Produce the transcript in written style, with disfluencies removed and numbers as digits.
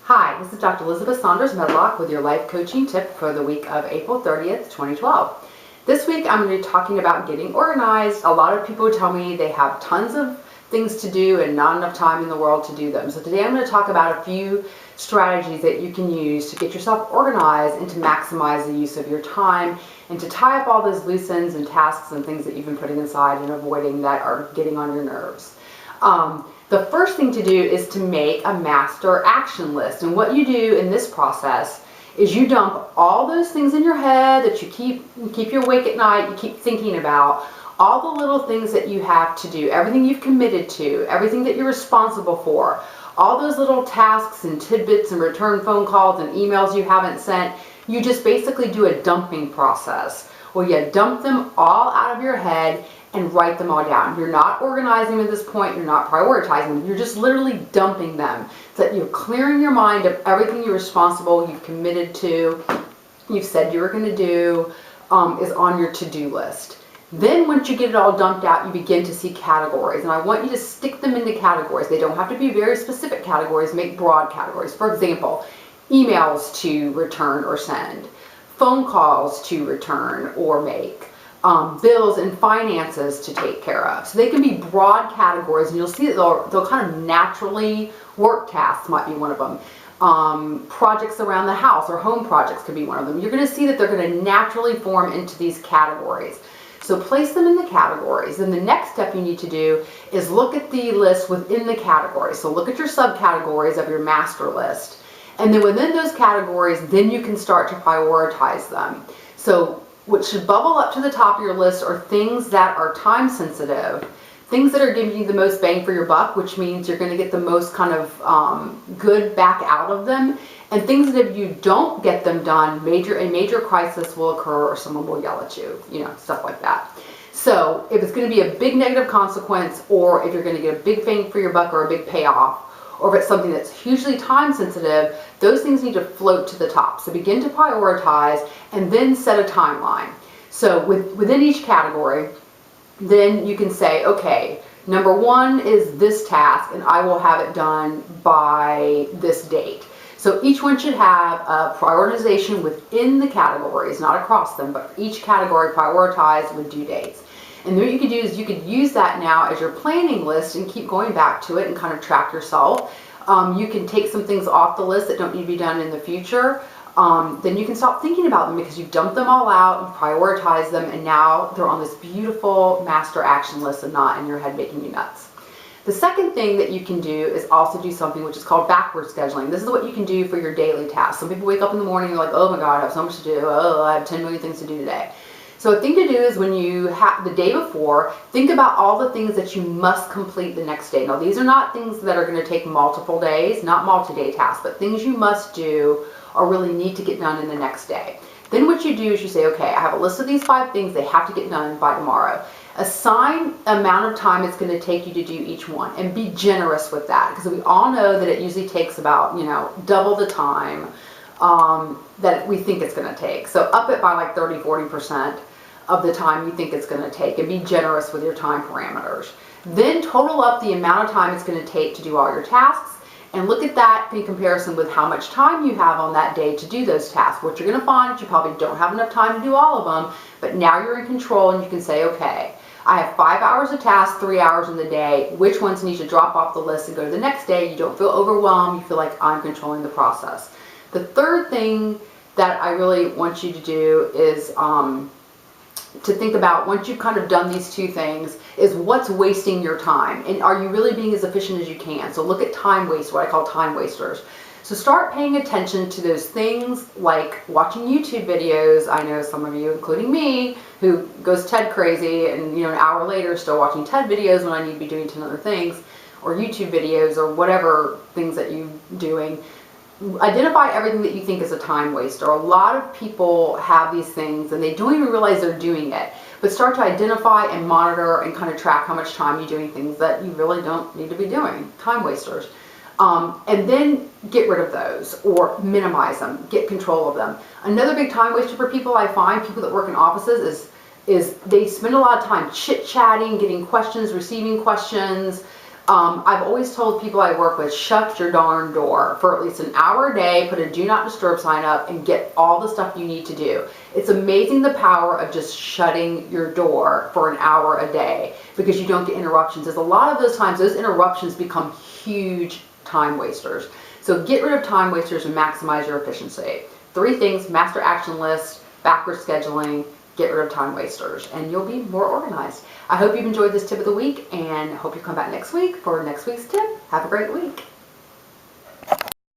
Hi, this is Dr. Lisabeth Medlock with your life coaching tip for the week of April 30th, 2012. This week I'm going to be talking about getting organized. A lot of people tell me they have tons of things to do and not enough time in the world to do them. So today I'm going to talk about a few strategies that you can use to get yourself organized and to maximize the use of your time and to tie up all those loose ends and tasks and things that you've been putting aside and avoiding that are getting on your nerves. The first thing to do is to make a master action list. And what you do in this process is you dump all those things in your head that you keep you awake at night, you keep thinking about, all the little things that you have to do, everything you've committed to, everything that you're responsible for, all those little tasks and tidbits and return phone calls and emails you haven't sent. You just basically do a dumping process where you dump them all out of your head and write them all down. You're not organizing them at this point, you're not prioritizing them, you're just literally dumping them so that you're clearing your mind of everything you're responsible, you've committed to, you've said you were going to do, is on your to-do list. Then once you get it all dumped out, you begin to see categories, and I want you to stick them into categories. They don't have to be very specific categories, make broad categories. For example, emails to return or send, phone calls to return or make, bills and finances to take care of. So they can be broad categories, and you'll see that they'll kind of naturally, work tasks might be one of them. Projects around the house or home projects could be one of them. You're going to see that they're going to naturally form into these categories. So place them in the categories. And the next step you need to do is look at the list within the categories. So look at your subcategories of your master list. And then within those categories, then you can start to prioritize them. So what should bubble up to the top of your list are things that are time sensitive, things that are giving you the most bang for your buck, which means you're going to get the most kind of good back out of them, and things that if you don't get them done, a major crisis will occur or someone will yell at you, stuff like that. So if it's going to be a big negative consequence, or if you're going to get a big bang for your buck or a big payoff, or if it's something that's hugely time sensitive, those things need to float to the top. So begin to prioritize and then set a timeline. So within each category, then you can say, okay, number one is this task and I will have it done by this date. So each one should have a prioritization within the categories, not across them, but each category prioritized with due dates. And what you could do is you could use that now as your planning list and keep going back to it and kind of track yourself. You can take some things off the list that don't need to be done in the future. Then you can stop thinking about them because you've dumped them all out and prioritized them, and now they're on this beautiful master action list and not in your head making you nuts. The second thing that you can do is also do something which is called backward scheduling. This is what you can do for your daily tasks. Some people wake up in the morning and they're like, oh my God, I have so much to do. Oh, I have 10 million things to do today. So a thing to do is when you have the day before, think about all the things that you must complete the next day. Now these are not things that are going to take multiple days, not multi-day tasks, but things you must do or really need to get done in the next day. Then what you do is you say, okay, I have a list of these 5 things, they have to get done by tomorrow. Assign amount of time it's going to take you to do each one and be generous with that, because we all know that it usually takes about, double the time that we think it's going to take. So up it by like 30-40% of the time you think it's going to take, and be generous with your time parameters. Then total up the amount of time it's going to take to do all your tasks, and look at that in comparison with how much time you have on that day to do those tasks. What you're going to find is you probably don't have enough time to do all of them, but now you're in control and you can say, okay, I have 5 hours of tasks, 3 hours in the day. Which ones need to drop off the list and go to the next day? You don't feel overwhelmed. You feel like I'm controlling the process. The third thing that I really want you to do is to think about, once you've kind of done these 2 things, is what's wasting your time, and are you really being as efficient as you can? So look at time waste, what I call time wasters. So start paying attention to those things like watching YouTube videos. I know some of you, including me, who goes TED crazy and an hour later still watching TED videos when I need to be doing 10 other things, or YouTube videos, or whatever things that you're doing. Identify everything that you think is a time waster. A lot of people have these things and they don't even realize they're doing it. But start to identify and monitor and kind of track how much time you're doing things that you really don't need to be doing, time wasters. And then get rid of those or minimize them, get control of them. Another big time waster for people, I find, people that work in offices, is they spend a lot of time chit-chatting, getting questions, receiving questions, I've always told people I work with, shut your darn door for at least an hour a day, put a do not disturb sign up, and get all the stuff you need to do. It's amazing the power of just shutting your door for an hour a day, because you don't get interruptions. As a lot of those times, those interruptions become huge time wasters. So get rid of time wasters and maximize your efficiency. 3 things: master action list, backward scheduling, get rid of time wasters, and you'll be more organized. I hope you've enjoyed this tip of the week, and hope you come back next week for next week's tip. Have a great week.